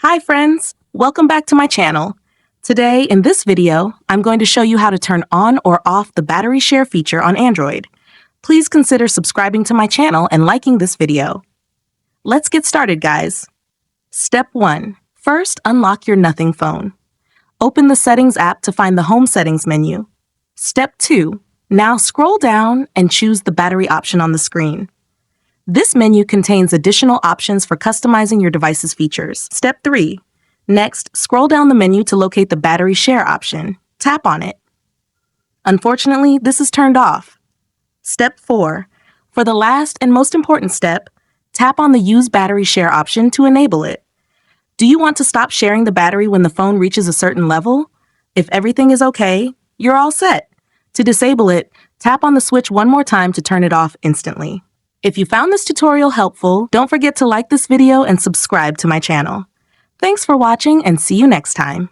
Hi friends, welcome back to my channel. Today, in this video, I'm going to show you how to turn on or off the battery share feature on Android. Please consider subscribing to my channel and liking this video. Let's get started, guys. Step 1. First, unlock your Nothing phone. Open the Settings app to find the Home Settings menu. Step 2. Now scroll down and choose the battery option on the screen. This menu contains additional options for customizing your device's features. Step 3. Next, scroll down the menu to locate the battery share option. Tap on it. Unfortunately, this is turned off. Step 4. For the last and most important step, tap on the Use Battery Share option to enable it. Do you want to stop sharing the battery when the phone reaches a certain level? If everything is okay, you're all set. To disable it, tap on the switch one more time to turn it off instantly. If you found this tutorial helpful, don't forget to like this video and subscribe to my channel. Thanks for watching and see you next time.